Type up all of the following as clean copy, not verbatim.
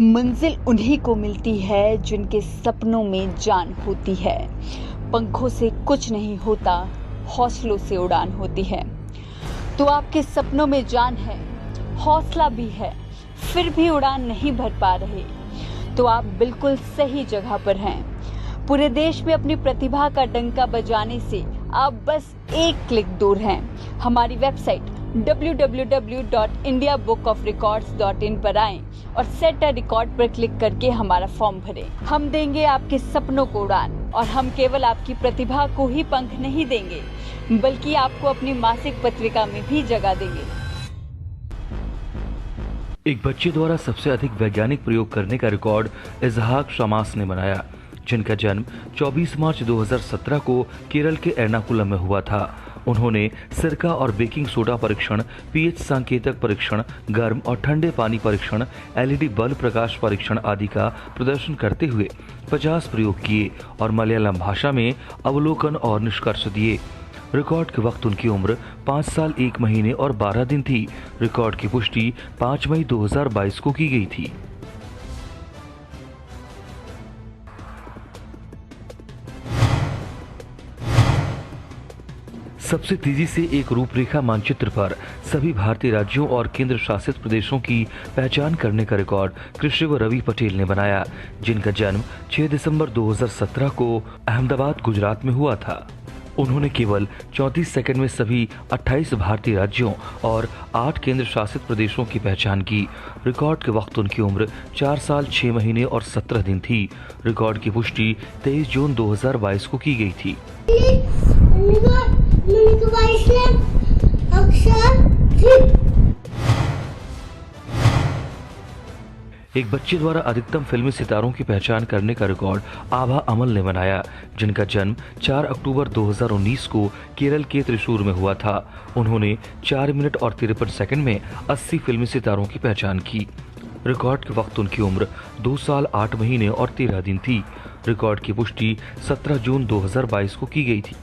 मंजिल उन्हीं को मिलती है जिनके सपनों में जान होती है। पंखों से कुछ नहीं होता, हौसलों से उड़ान होती है। तो आपके सपनों में जान है, हौसला भी है, फिर भी उड़ान नहीं भर पा रहे, तो आप बिल्कुल सही जगह पर हैं। पूरे देश में अपनी प्रतिभा का डंका बजाने से आप बस एक क्लिक दूर हैं। हमारी वेबसाइट www.indiabookofrecords.in पर आएं और सेट अ रिकॉर्ड पर क्लिक करके हमारा फॉर्म भरें। हम देंगे आपके सपनों को उड़ान, और हम केवल आपकी प्रतिभा को ही पंख नहीं देंगे, बल्कि आपको अपनी मासिक पत्रिका में भी जगह देंगे। एक बच्चे द्वारा सबसे अधिक वैज्ञानिक प्रयोग करने का रिकॉर्ड इजहाक शमास ने बनाया, जिनका जन्म 24 मार्च 2017 को केरल के एर्नाकुलम में हुआ था। उन्होंने सिरका और बेकिंग सोडा परीक्षण, पीएच सांकेतक परीक्षण, गर्म और ठंडे पानी परीक्षण, एलईडी बल्ब प्रकाश परीक्षण आदि का प्रदर्शन करते हुए 50 प्रयोग किए और मलयालम भाषा में अवलोकन और निष्कर्ष दिए। रिकॉर्ड के वक्त उनकी उम्र 5 साल 1 महीने और 12 दिन थी। रिकॉर्ड की पुष्टि 5 मई 2022 को की गई थी। सबसे तेजी से एक रूपरेखा मानचित्र पर सभी भारतीय राज्यों और केंद्र शासित प्रदेशों की पहचान करने का रिकॉर्ड कृष्ण रवि पटेल ने बनाया, जिनका जन्म 6 दिसंबर 2017 को अहमदाबाद, गुजरात में हुआ था। उन्होंने केवल 34 सेकंड में सभी 28 भारतीय राज्यों और 8 केंद्र शासित प्रदेशों की पहचान की। रिकॉर्ड के वक्त उनकी उम्र 4 साल 6 महीने और 17 दिन थी। रिकॉर्ड की पुष्टि 23 जून 2022 को की गई थी। एक बच्चे द्वारा अधिकतम फिल्मी सितारों की पहचान करने का रिकॉर्ड आभा अमल ने बनाया, जिनका जन्म 4 अक्टूबर 2019 को केरल के त्रिशूर में हुआ था। उन्होंने 4 मिनट और 53 सेकंड में 80 फिल्मी सितारों की पहचान की। रिकॉर्ड के वक्त उनकी उम्र 2 साल 8 महीने और 13 दिन थी। रिकॉर्ड की पुष्टि 17 जून 2022 को की गई थी।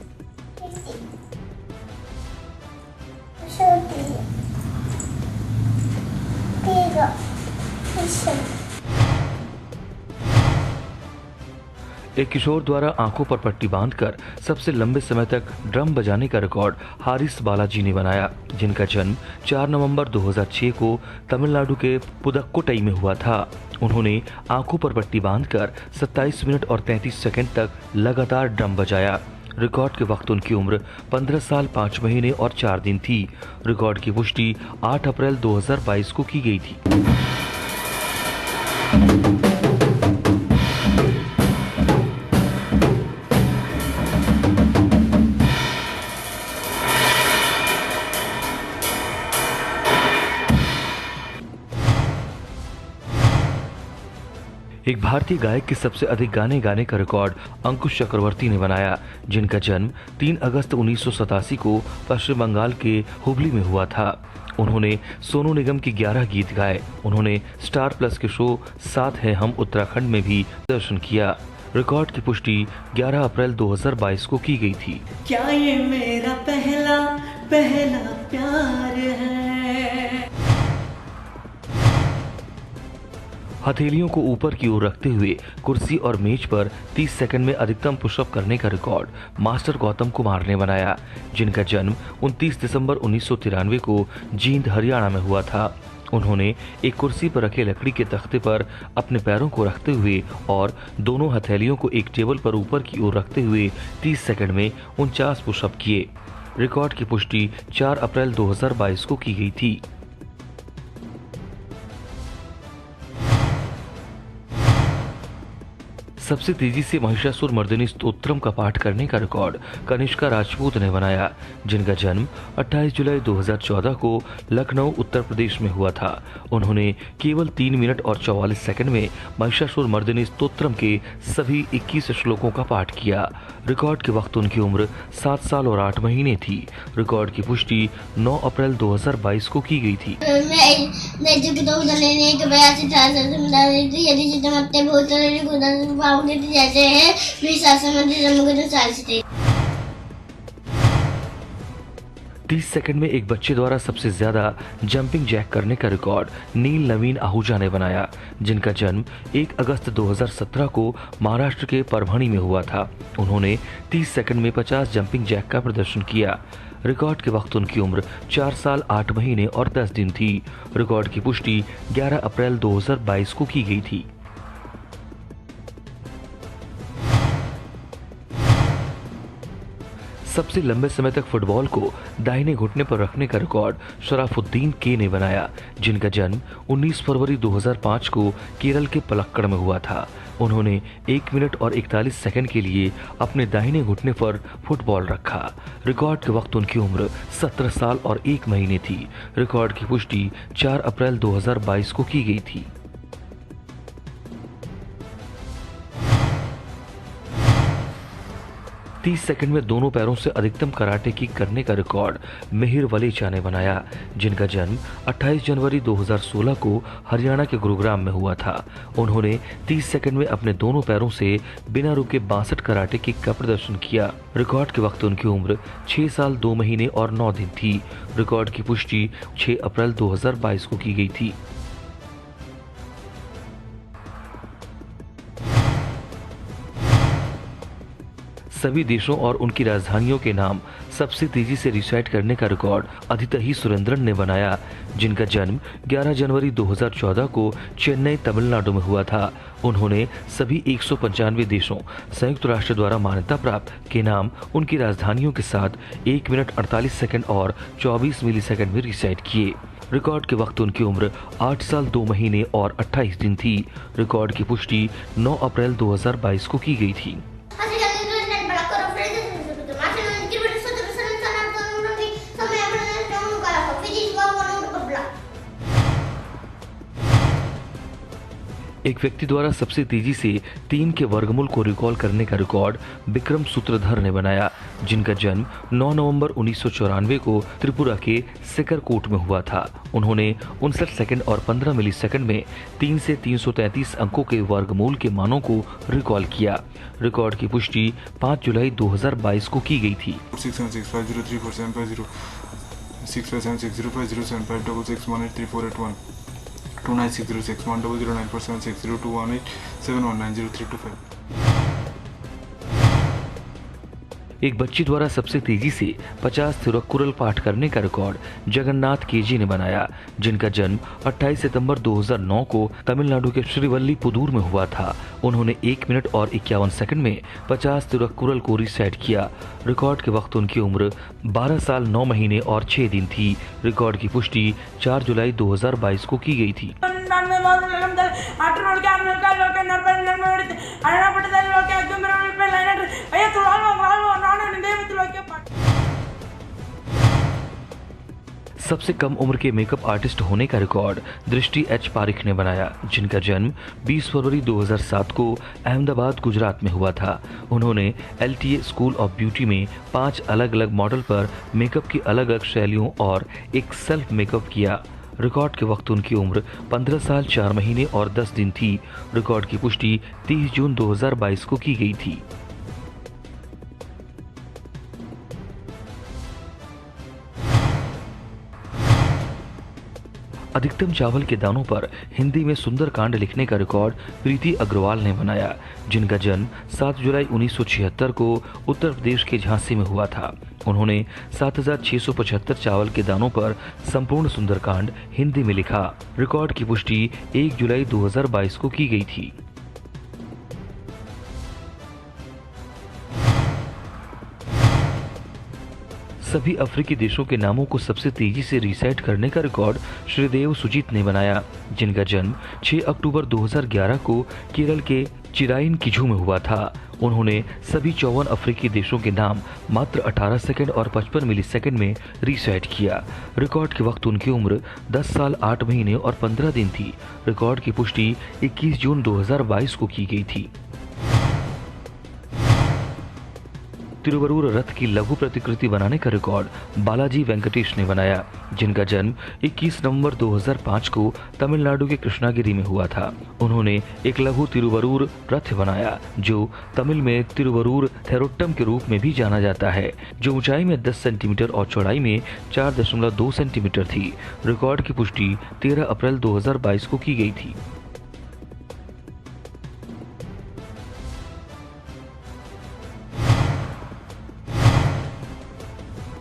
एक किशोर द्वारा आंखों पर पट्टी बांधकर सबसे लंबे समय तक ड्रम बजाने का रिकॉर्ड हारिस बालाजी ने बनाया, जिनका जन्म 4 नवंबर 2006 को तमिलनाडु के पुदक्कोटई में हुआ था। उन्होंने आंखों पर पट्टी बांधकर 27 मिनट और 33 सेकंड तक लगातार ड्रम बजाया। रिकॉर्ड के वक्त उनकी उम्र 15 साल 5 महीने और 4 दिन थी। रिकॉर्ड की पुष्टि 8 अप्रैल 2022 को की गई थी। एक भारतीय गायक के सबसे अधिक गाने गाने का रिकॉर्ड अंकुश चक्रवर्ती ने बनाया, जिनका जन्म 3 अगस्त 1987 को पश्चिम बंगाल के हुबली में हुआ था। उन्होंने सोनू निगम के 11 गीत गाए। उन्होंने स्टार प्लस के शो साथ है हम उत्तराखंड में भी प्रदर्शन किया। रिकॉर्ड की पुष्टि 11 अप्रैल 2022 को की गई थी। क्या ये मेरा पहला प्यार है? हथेलियों को ऊपर की ओर रखते हुए कुर्सी और मेज पर 30 सेकंड में अधिकतम पुशअप करने का रिकॉर्ड मास्टर गौतम कुमार ने बनाया, जिनका जन्म 29 दिसंबर 1993 को जींद, हरियाणा में हुआ था। उन्होंने एक कुर्सी पर रखे लकड़ी के तख्ते पर अपने पैरों को रखते हुए और दोनों हथेलियों को एक टेबल पर ऊपर की ओर रखते हुए 30 सेकंड में 49 पुशअप किए। रिकॉर्ड की पुष्टि 4 अप्रैल 2022 को की गई थी। सबसे तेजी से महिषासुर मर्दिनी स्तोत्रम का पाठ करने का रिकॉर्ड कनिष्का राजपूत ने बनाया, जिनका जन्म 28 जुलाई 2014 को लखनऊ, उत्तर प्रदेश में हुआ था। उन्होंने केवल 3 मिनट और 44 सेकंड में महिषासुर मर्दिनी स्तोत्रम के सभी 21 श्लोकों का पाठ किया। रिकॉर्ड के वक्त उनकी उम्र 7 साल और 8 महीने थी। रिकॉर्ड की पुष्टि 9 अप्रैल 2022 को की गई थी। 30 सेकंड में एक बच्चे द्वारा सबसे ज्यादा जंपिंग जैक करने का रिकॉर्ड नील नवीन आहूजा ने बनाया, जिनका जन्म 1 अगस्त 2017 को महाराष्ट्र के परभणी में हुआ था। उन्होंने 30 सेकंड में 50 जंपिंग जैक का प्रदर्शन किया। रिकॉर्ड के वक्त उनकी उम्र 4 साल 8 महीने और 10 दिन थी। रिकॉर्ड की पुष्टि 11 अप्रैल 2022 को की गई थी। सबसे लंबे समय तक फुटबॉल को दाहिने घुटने पर रखने का रिकॉर्ड शराफुद्दीन के ने बनाया, जिनका जन्म 19 फरवरी 2005 को केरल के पलक्कड़ में हुआ था। उन्होंने 1 मिनट और 41 सेकंड के लिए अपने दाहिने घुटने पर फुटबॉल रखा। रिकॉर्ड के वक्त उनकी उम्र 17 साल और 1 महीने थी। रिकॉर्ड की पुष्टि 4 अप्रैल 2022 को की गई थी। तीस सेकंड में दोनों पैरों से अधिकतम कराटे किक करने का रिकॉर्ड मिहिर वलेचा ने बनाया, जिनका जन्म 28 जनवरी 2016 को हरियाणा के गुरुग्राम में हुआ था। उन्होंने 30 सेकंड में अपने दोनों पैरों से बिना रुके 62 कराटे किक का प्रदर्शन किया। रिकॉर्ड के वक्त उनकी उम्र 6 साल 2 महीने और 9 दिन थी। रिकॉर्ड की पुष्टि 6 अप्रैल 2022 को की गई थी। सभी देशों और उनकी राजधानियों के नाम सबसे तेजी से रिसाइट करने का रिकॉर्ड अदिति सुरेंद्रन ने बनाया, जिनका जन्म 11 जनवरी 2014 को चेन्नई तमिलनाडु में हुआ था। उन्होंने सभी 195 देशों संयुक्त राष्ट्र द्वारा मान्यता प्राप्त के नाम उनकी राजधानियों के साथ 1 मिनट 48 सेकंड और 24 मिली सेकंड में रिसाइट किए। रिकॉर्ड के वक्त उनकी उम्र 8 साल 2 महीने और 28 दिन थी। रिकॉर्ड की पुष्टि 9 अप्रैल 2022 को की गई थी। एक व्यक्ति द्वारा सबसे तेजी से 3 के वर्गमूल को रिकॉल करने का रिकॉर्ड विक्रम सूत्रधर ने बनाया, जिनका जन्म 9 नवंबर 1994 को त्रिपुरा के सिकरकोट में हुआ था। उन्होंने 59 सेकंड और 15 मिली सेकंड में 3 से 333 अंकों के वर्गमूल के मानों को रिकॉल किया। रिकॉर्ड की पुष्टि 5 जुलाई 2022 को की गई थी। 296060506760 एक बच्ची द्वारा सबसे तेजी से 50 थिरुक्कुरल पाठ करने का रिकॉर्ड जगन्नाथ केजी ने बनाया, जिनका जन्म 28 सितंबर 2009 को तमिलनाडु के श्रीवल्लीपुदूर में हुआ था। उन्होंने 1 मिनट और 51 सेकंड में 50 थिरुक्कुरल को रिसाइट किया। रिकॉर्ड के वक्त उनकी उम्र 12 साल 9 महीने और 6 दिन थी। रिकॉर्ड की पुष्टि 4 जुलाई 2022 को की गई थी। सबसे कम उम्र के मेकअप आर्टिस्ट होने का रिकॉर्ड दृष्टि एच पारिक ने बनाया, जिनका जन्म 20 फरवरी 2007 को अहमदाबाद गुजरात में हुआ था। उन्होंने LTA स्कूल ऑफ ब्यूटी में 5 अलग अलग मॉडल पर मेकअप की अलग अलग शैलियों और एक सेल्फ मेकअप किया। रिकॉर्ड के वक्त उनकी उम्र 15 साल 4 महीने और 10 दिन थी। रिकॉर्ड की पुष्टि 30 जून 2022 को की गई थी। अधिकतम चावल के दानों पर हिंदी में सुंदरकांड लिखने का रिकॉर्ड प्रीति अग्रवाल ने बनाया, जिनका जन्म 7 जुलाई 1976 को उत्तर प्रदेश के झांसी में हुआ था। उन्होंने 7675 चावल के दानों पर संपूर्ण सुंदरकांड हिंदी में लिखा। रिकॉर्ड की पुष्टि 1 जुलाई 2022 को की गई थी। सभी अफ्रीकी देशों के नामों को सबसे तेजी से रिसाइट करने का रिकॉर्ड श्रीदेव सुजीत ने बनाया, जिनका जन्म 6 अक्टूबर 2011 को केरल के चिराइन किझू में हुआ था। उन्होंने सभी 54 अफ्रीकी देशों के नाम मात्र 18 सेकंड और 55 मिली सेकंड में रिसाइट किया। रिकॉर्ड के वक्त उनकी उम्र 10 साल 8 महीने और 15 दिन थी। रिकॉर्ड की पुष्टि 21 जून 2022 को की गई थी। तिरुवरूर रथ की लघु प्रतिकृति बनाने का रिकॉर्ड बालाजी वेंकटेश ने बनाया, जिनका जन्म 21 नवंबर 2005 को तमिलनाडु के कृष्णागिरी में हुआ था। उन्होंने एक लघु तिरुवरूर रथ बनाया जो तमिल में तिरुवरूर थेरोट्टम के रूप में भी जाना जाता है, जो ऊंचाई में 10 सेंटीमीटर और चौड़ाई में 4.2 सेंटीमीटर थी। रिकॉर्ड की पुष्टि 13 अप्रैल 2022 को की गई थी।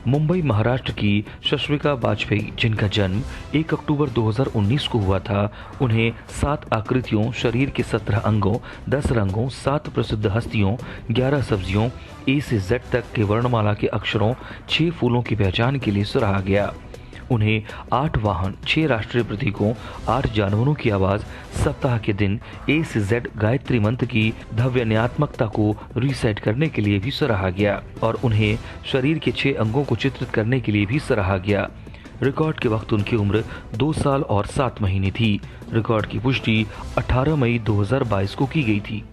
मुंबई महाराष्ट्र की शश्मिका वाजपेयी, जिनका जन्म 1 अक्टूबर 2019 को हुआ था, उन्हें 7 आकृतियों, शरीर के 17 अंगों, 10 रंगों, 7 प्रसिद्ध हस्तियों, 11 सब्जियों, A से Z तक के वर्णमाला के अक्षरों, 6 फूलों की पहचान के लिए सराहा गया। उन्हें 8 वाहन, 6 राष्ट्रीय प्रतीकों, 8 जानवरों की आवाज, सप्ताह के दिन, A से Z गायत्री मंत्र की ध्वन्यात्मकता को रीसेट करने के लिए भी सराहा गया और उन्हें शरीर के 6 अंगों को चित्रित करने के लिए भी सराहा गया। रिकॉर्ड के वक्त उनकी उम्र 2 साल और 7 महीने थी। रिकॉर्ड की पुष्टि 18 मई 2022 को की गई थी।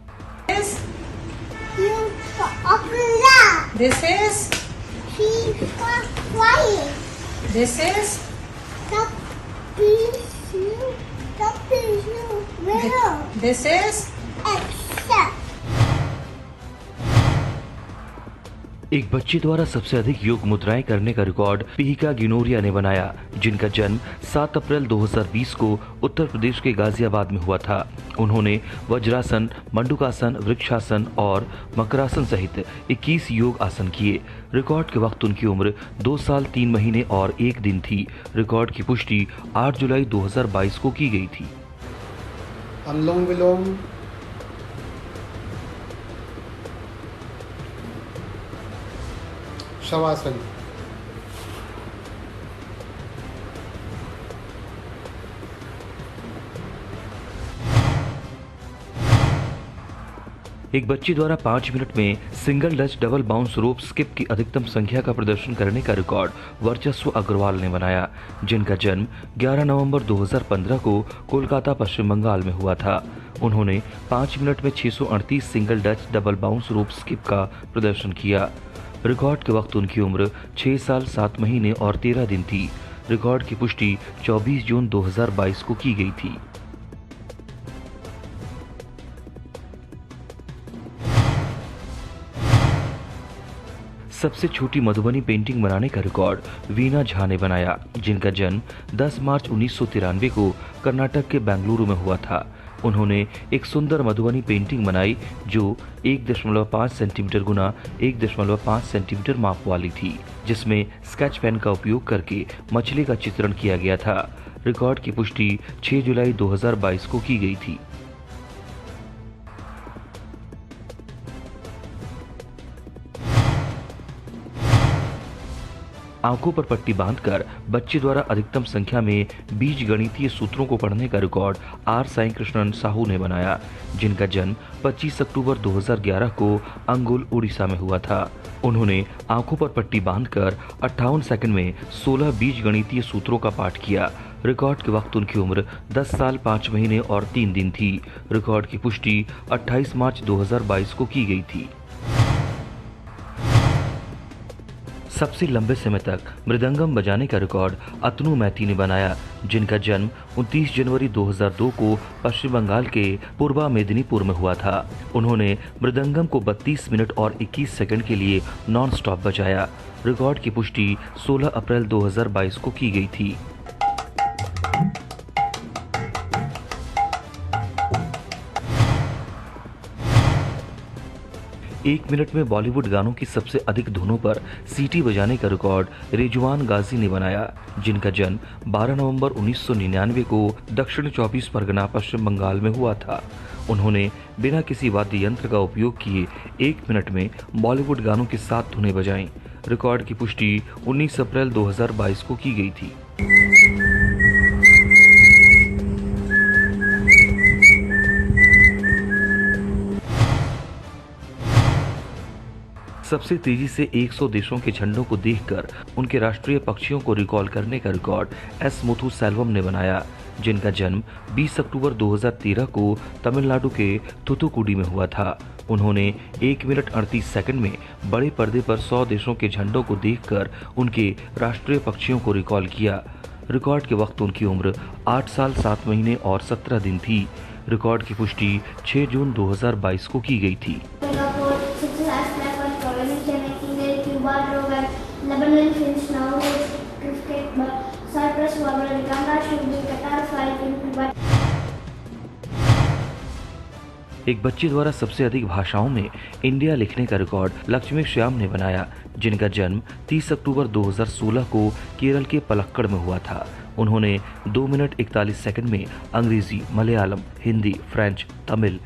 This is This is एक बच्चे द्वारा सबसे अधिक योग मुद्राएं करने का रिकॉर्ड पिहिका गिनोरिया ने बनाया, जिनका जन्म 7 अप्रैल 2020 को उत्तर प्रदेश के गाजियाबाद में हुआ था। उन्होंने वज्रासन, मंडूकासन, वृक्षासन और मकरासन सहित 21 योग आसन किए। रिकॉर्ड के वक्त उनकी उम्र 2 साल 3 महीने और 1 दिन थी। रिकॉर्ड की पुष्टि 8 जुलाई 2022 को की गई थी। अनुलोम विलोम, शवासन। एक बच्चे द्वारा 5 मिनट में सिंगल डच डबल बाउंस रोप स्किप की अधिकतम संख्या का प्रदर्शन करने का रिकॉर्ड वर्चस्व अग्रवाल ने बनाया, जिनका जन्म 11 नवंबर 2015 को कोलकाता, पश्चिम बंगाल में हुआ था। उन्होंने 5 मिनट में 638 सिंगल डच डबल बाउंस रोप स्किप का प्रदर्शन किया। रिकॉर्ड के वक्त उनकी उम्र 6 साल 7 महीने और 13 दिन थी। रिकॉर्ड की पुष्टि 24 जून 2022 को की गई थी। सबसे छोटी मधुबनी पेंटिंग बनाने का रिकॉर्ड वीना झा ने बनाया, जिनका जन्म 10 मार्च 1993 को कर्नाटक के बेंगलुरु में हुआ था। उन्होंने एक सुंदर मधुबनी पेंटिंग बनाई जो 1.5 सेंटीमीटर गुना 1.5 सेंटीमीटर माप वाली थी, जिसमें स्केच पेन का उपयोग करके मछली का चित्रण किया गया था। रिकॉर्ड की पुष्टि 6 जुलाई 2022 को की गई थी। आंखों पर पट्टी बांधकर बच्चे द्वारा अधिकतम संख्या में बीज गणितीय सूत्रों को पढ़ने का रिकॉर्ड आर साई कृष्णन साहू ने बनाया, जिनका जन्म 25 अक्टूबर 2011 को अंगुल, उड़ीसा में हुआ था। उन्होंने आंखों पर पट्टी बांधकर 58 सेकंड में 16 बीज गणितीय सूत्रों का पाठ किया। रिकॉर्ड के वक्त उनकी उम्र 10 साल 5 महीने और 3 दिन थी। रिकॉर्ड की पुष्टि 28 मार्च 2022 को की गई थी। सबसे लंबे समय तक मृदंगम बजाने का रिकॉर्ड अतनु मैती ने बनाया, जिनका जन्म 29 जनवरी 2002 को पश्चिम बंगाल के पूर्वा मेदिनीपुर में हुआ था। उन्होंने मृदंगम को 32 मिनट और 21 सेकंड के लिए नॉन स्टॉप बजाया। रिकॉर्ड की पुष्टि 16 अप्रैल 2022 को की गई थी। 1 मिनट में बॉलीवुड गानों की सबसे अधिक धुनों पर सीटी बजाने का रिकॉर्ड रिजवान गाजी ने बनाया, जिनका जन्म 12 नवंबर 1999 को दक्षिण 24 परगना, पश्चिम बंगाल में हुआ था। उन्होंने बिना किसी वाद्य यंत्र का उपयोग किए 1 मिनट में बॉलीवुड गानों की 7 धुनें बजाईं। रिकॉर्ड की पुष्टि 19 अप्रैल 2022 को की गई थी। सबसे तेजी से 100 देशों के झंडों को देखकर उनके राष्ट्रीय पक्षियों को रिकॉल करने का रिकॉर्ड एस मुथुसेल्वम ने बनाया, जिनका जन्म 20 अक्टूबर 2013 को तमिलनाडु के थूथुकुडी में हुआ था। उन्होंने 1 मिनट 38 सेकंड में बड़े पर्दे पर 100 देशों के झंडों को देखकर उनके राष्ट्रीय पक्षियों को रिकॉल किया। रिकॉर्ड के वक्त उनकी उम्र 8 साल 7 महीने और 17 दिन थी। रिकॉर्ड की पुष्टि 6 जून 2022 को की गई थी। एक बच्चे द्वारा सबसे अधिक भाषाओं में इंडिया लिखने का रिकॉर्ड लक्ष्मी श्याम ने बनाया, जिनका जन्म 30 अक्टूबर 2016 को केरल के पलक्कड़ में हुआ था। उन्होंने 2 मिनट 41 सेकंड में अंग्रेजी, मलयालम, हिंदी, फ्रेंच, तमिल,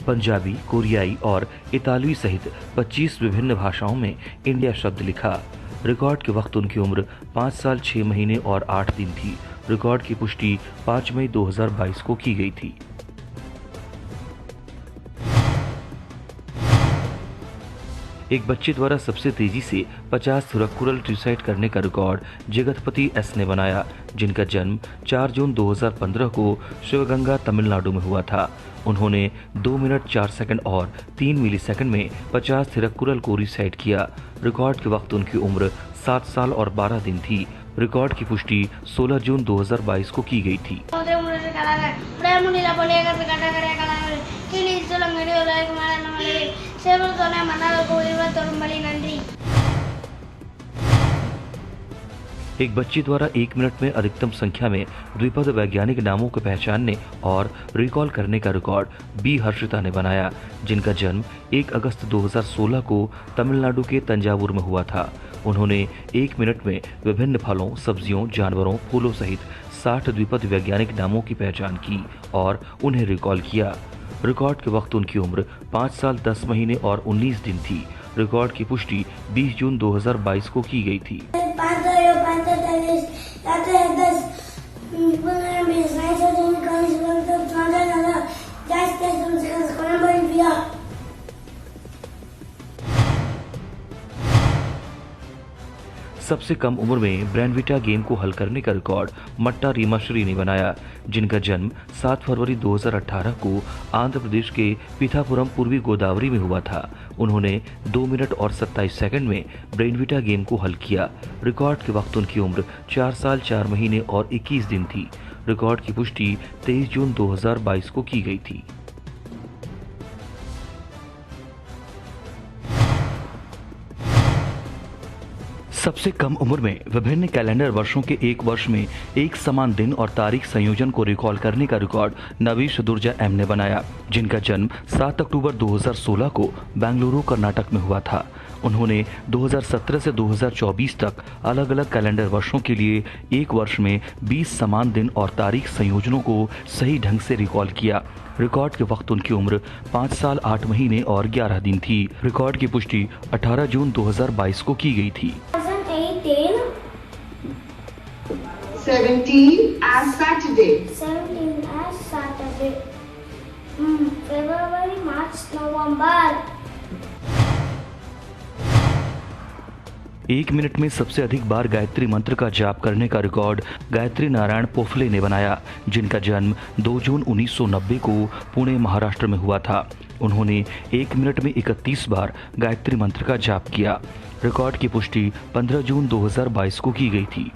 पंजाबी, कोरियाई और इतालवी सहित 25 विभिन्न भाषाओं में इंडिया शब्द लिखा। रिकॉर्ड के वक्त उनकी उम्र 5 साल 6 महीने और 8 दिन थी। रिकॉर्ड की पुष्टि 5 मई 2022 को की गई थी। एक बच्चे द्वारा सबसे तेजी से 50 थिरुक्कुरल रिसाइट करने का रिकॉर्ड जगतपति एस ने बनाया, जिनका जन्म 4 जून 2015 को शिवगंगा, तमिलनाडु में हुआ था। उन्होंने 2 मिनट 4 सेकंड और 3 मिलीसेकंड में 50 थिरुक्कुरल को रिसाइट किया। रिकॉर्ड के वक्त उनकी उम्र 7 साल और 12 दिन थी। रिकॉर्ड की पुष्टि 16 जून 2022 को की गई थी। एक बच्चे द्वारा 1 मिनट में अधिकतम संख्या में द्विपद वैज्ञानिक नामों को पहचानने और रिकॉल करने का रिकॉर्ड बी हर्षिता ने बनाया, जिनका जन्म 1 अगस्त 2016 को तमिलनाडु के तंजावुर में हुआ था। उन्होंने 1 मिनट में विभिन्न फलों, सब्जियों, जानवरों, फूलों सहित 60 द्विपद वैज्ञानिक नामों की पहचान की और उन्हें रिकॉल किया। रिकॉर्ड के वक्त उनकी उम्र 5 साल 10 महीने और 19 दिन थी। रिकॉर्ड की पुष्टि 20 जून 2022 को की गई थी। सबसे कम उम्र में ब्रेनविटा गेम को हल करने का रिकॉर्ड मट्टा रीमाश्री ने बनाया, जिनका जन्म 7 फरवरी 2018 को आंध्र प्रदेश के पीठापुरम, पूर्वी गोदावरी में हुआ था। उन्होंने 2 मिनट और 27 सेकंड में ब्रेनविटा गेम को हल किया। रिकॉर्ड के वक्त उनकी उम्र 4 साल 4 महीने और 21 दिन थी। रिकॉर्ड की पुष्टि 23 जून 2022 को की गई थी। सबसे कम उम्र में विभिन्न कैलेंडर वर्षों के एक वर्ष में एक समान दिन और तारीख संयोजन को रिकॉल करने का रिकॉर्ड नवीश दुर्जा एम ने बनाया, जिनका जन्म 7 अक्टूबर 2016 को बेंगलुरु, कर्नाटक में हुआ था। उन्होंने 2017 से 2024 तक अलग अलग कैलेंडर वर्षों के लिए एक वर्ष में 20 समान दिन और तारीख संयोजनों को सही ढंग से रिकॉल किया। रिकॉर्ड के वक्त उनकी उम्र 5 साल 8 महीने और 11 दिन थी। रिकॉर्ड की पुष्टि 18 जून 2022 को की गई थी। 17 as Saturday. 17 as Saturday. February, March, November. 1 minute में सबसे अधिक बार गायत्री मंत्र का जाप करने का रिकॉर्ड गायत्री नारायण पोफले ने बनाया, जिनका जन्म 2 जून 1990 को पुणे, महाराष्ट्र में हुआ था। उन्होंने 1 मिनट में 31 बार गायत्री मंत्र का जाप किया। रिकॉर्ड की पुष्टि 15 जून 2022 को की गई थी।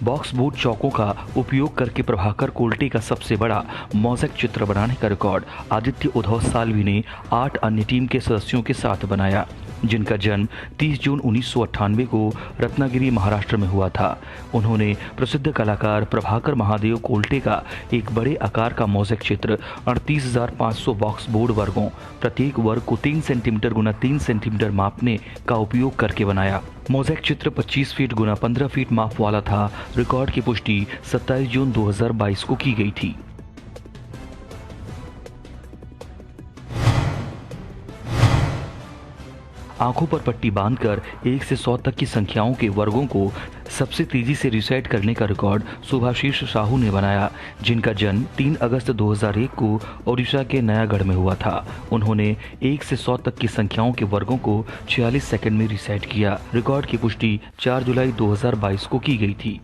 बॉक्स बोर्ड चौकों का उपयोग करके प्रभाकर कोल्टे का सबसे बड़ा मोज़ेक चित्र बनाने का रिकॉर्ड आदित्य उद्धव साल्वी ने 8 अन्य टीम के सदस्यों के साथ बनाया, जिनका जन्म 30 जून 1998 को रत्नागिरी, महाराष्ट्र में हुआ था। उन्होंने प्रसिद्ध कलाकार प्रभाकर महादेव कोल्टे का एक बड़े आकार का मोज़ेक चित्र 38,500 बॉक्स बोर्ड वर्गों, प्रत्येक वर्ग को 3 सेंटीमीटर गुना 3 सेंटीमीटर मापने का उपयोग करके बनाया। मोज़ेक चित्र 25 फीट गुना 15 फीट माप वाला था। रिकॉर्ड की पुष्टि 27 जून 2022 को की गई थी। आंखों पर पट्टी बांधकर 1 से 100 तक की संख्याओं के वर्गों को सबसे तेजी से रिसाइट करने का रिकॉर्ड सुभाशीष साहू ने बनाया, जिनका जन्म 3 अगस्त 2001 को ओडिशा के नयागढ़ में हुआ था। उन्होंने 1 से 100 तक की संख्याओं के वर्गों को 46 सेकंड में रिसाइट किया। रिकॉर्ड की पुष्टि 4 जुलाई 2022 को की गई थी।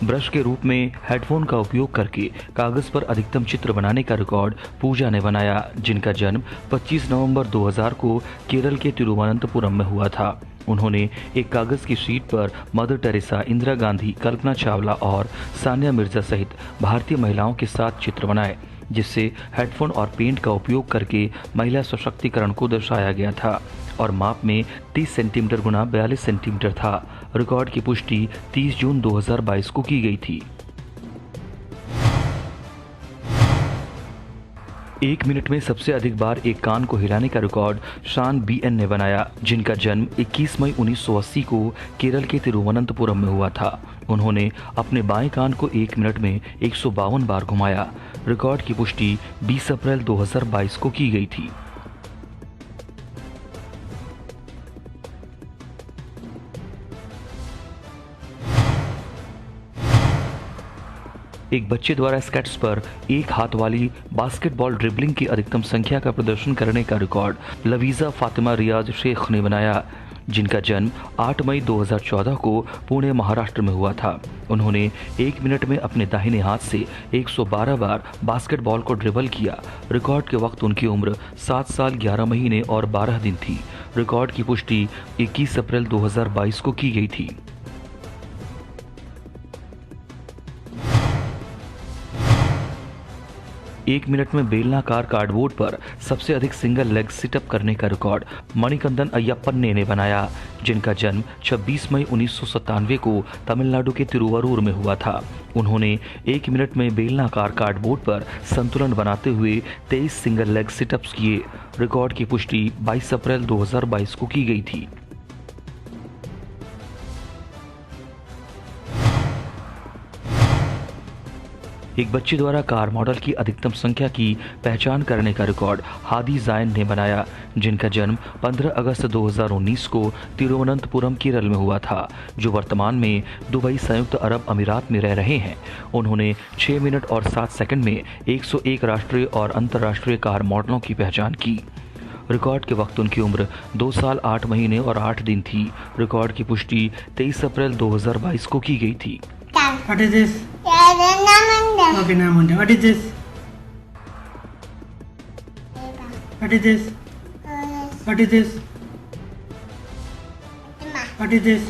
ब्रश के रूप में हेडफोन का उपयोग करके कागज पर अधिकतम चित्र बनाने का रिकॉर्ड पूजा ने बनाया, जिनका जन्म 25 नवंबर 2000 को केरल के तिरुवनंतपुरम में हुआ था। उन्होंने एक कागज की शीट पर मदर टेरेसा, इंदिरा गांधी, कल्पना चावला और सानिया मिर्जा सहित भारतीय महिलाओं के साथ चित्र बनाए, जिससे हेडफोन और पेंट का उपयोग करके महिला सशक्तिकरण को दर्शाया गया था और माप में 30 सेंटीमीटर गुना 42 सेंटीमीटर था। रिकॉर्ड की पुष्टि 30 जून 2022 को की गई थी। 1 मिनट में सबसे अधिक बार एक कान को हिलाने का रिकॉर्ड शान BN ने बनाया, जिनका जन्म 21 मई 1980 को केरल के तिरुवनंतपुरम में हुआ था। उन्होंने अपने बाएं कान को 1 मिनट में 152 बार घुमाया। रिकॉर्ड की पुष्टि 20 अप्रैल 2022 को की गई थी। एक बच्चे द्वारा स्केट्स पर एक हाथ वाली बास्केटबॉल ड्रिबलिंग की अधिकतम संख्या का प्रदर्शन करने का रिकॉर्ड लवीजा फातिमा रियाज शेख ने बनाया, जिनका जन्म 8 मई 2014 को पुणे, महाराष्ट्र में हुआ था। उन्होंने 1 मिनट में अपने दाहिने हाथ से 112 बार बास्केटबॉल को ड्रिबल किया। रिकॉर्ड के वक्त उनकी उम्र 7 साल 11 महीने और 12 दिन थी। रिकॉर्ड की पुष्टि 21 अप्रैल 2022 को की गई थी। एक मिनट में बेलनाकार कार्डबोर्ड पर सबसे अधिक सिंगल लेग सिटअप करने का रिकॉर्ड मणिकंदन अय्यप्पन ने बनाया, जिनका जन्म 26 मई 1997 को तमिलनाडु के तिरुवरूर में हुआ था। उन्होंने 1 मिनट में बेलनाकार कार्डबोर्ड पर संतुलन बनाते हुए 23 सिंगल लेग सिटअप्स किए। रिकॉर्ड की पुष्टि 22 अप्रैल 2022 को की गई थी। एक बच्चे द्वारा कार मॉडल की अधिकतम संख्या की पहचान करने का रिकॉर्ड हादी जायन ने बनाया, जिनका जन्म 15 अगस्त 2019 को तिरुवनंतपुरम, केरल में हुआ था, जो वर्तमान में दुबई, संयुक्त अरब अमीरात में रह रहे हैं। उन्होंने 6 मिनट और 7 सेकंड में 101 राष्ट्रीय और अंतर्राष्ट्रीय कार मॉडलों की पहचान की। रिकॉर्ड के वक्त उनकी उम्र 2 साल 8 महीने और 8 दिन थी। रिकॉर्ड की पुष्टि 23 अप्रैल 2022 को की गई थी। What is this? Okay, Namunda. What is this? What is this? What is this? What is this?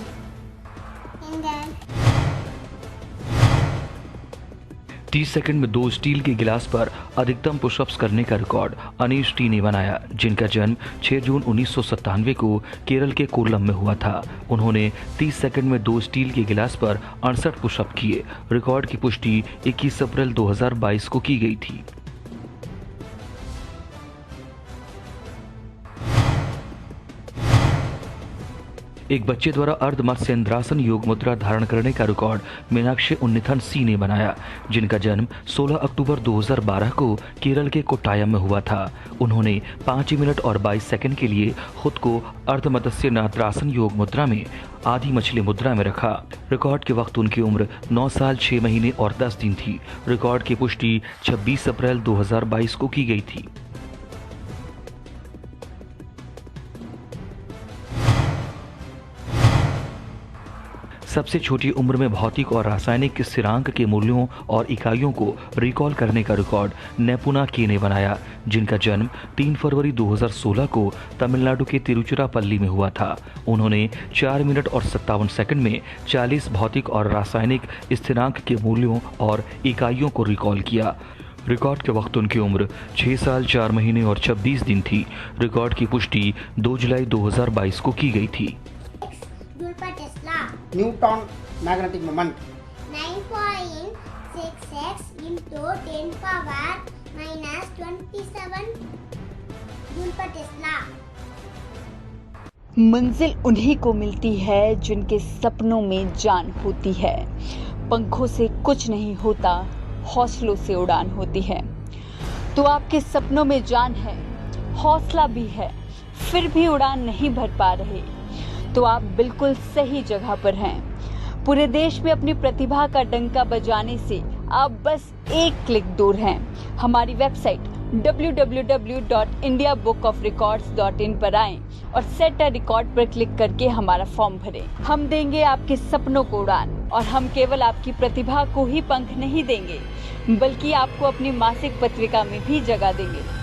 30 second में 2 स्टील के गिलास पर अधिकतम पुशअप्स करने का रिकॉर्ड अनीश टी ने बनाया, जिनका जन्म 6 जून 1997 को केरल के कोल्लम में हुआ था। उन्होंने 30 सेकंड में 2 स्टील के गिलास पर 68 पुशअप किए। रिकॉर्ड की पुष्टि 21 अप्रैल 2022 को की गई थी। एक बच्चे द्वारा अर्ध मत्स्येंद्रासन योग मुद्रा धारण करने का रिकॉर्ड मीनाक्षी उन्नीथन सी ने बनाया, जिनका जन्म 16 अक्टूबर 2012 को केरल के कोट्टायम में हुआ था। उन्होंने 5 मिनट और 22 सेकंड के लिए खुद को अर्ध मत्स्येंद्रासन योग मुद्रा में आधी मछली मुद्रा में रखा। रिकॉर्ड के वक्त उनकी उम्र 9 साल 6 महीने और 10 दिन थी। रिकॉर्ड की पुष्टि 26 अप्रैल 2022 को की गई थी। सबसे छोटी उम्र में भौतिक और रासायनिक स्थिरांक के मूल्यों और इकाइयों को रिकॉल करने का रिकॉर्ड नेपुना के ने बनाया, जिनका जन्म 3 फरवरी 2016 को तमिलनाडु के तिरुचिरापल्ली में हुआ था। उन्होंने 4 मिनट और 57 सेकंड में 40 भौतिक और रासायनिक स्थिरांक के मूल्यों और इकाइयों को रिकॉल किया। रिकॉर्ड के वक्त उनकी उम्र 6 साल 4 महीने और 26 दिन थी। रिकॉर्ड की पुष्टि 2 जुलाई 2022 को की गई थी। Newton magnetic moment. 9.66 into 10 power minus 27 joule पर टेस्ला। मंजिल उन्हीं को मिलती है जिनके सपनों में जान होती है। पंखों से कुछ नहीं होता, हौसलों से उड़ान होती है। तो आपके सपनों में जान है, हौसला भी है, फिर भी उड़ान नहीं भर पा रहे, तो आप बिल्कुल सही जगह पर हैं। पूरे देश में अपनी प्रतिभा का डंका बजाने से आप बस एक क्लिक दूर हैं। हमारी वेबसाइट www.indiabookofrecords.in पर आएं और सेट अ रिकॉर्ड पर क्लिक करके हमारा फॉर्म भरें। हम देंगे आपके सपनों को उड़ान, और हम केवल आपकी प्रतिभा को ही पंख नहीं देंगे, बल्कि आपको अपनी मासिक पत्रिका में भी जगह देंगे।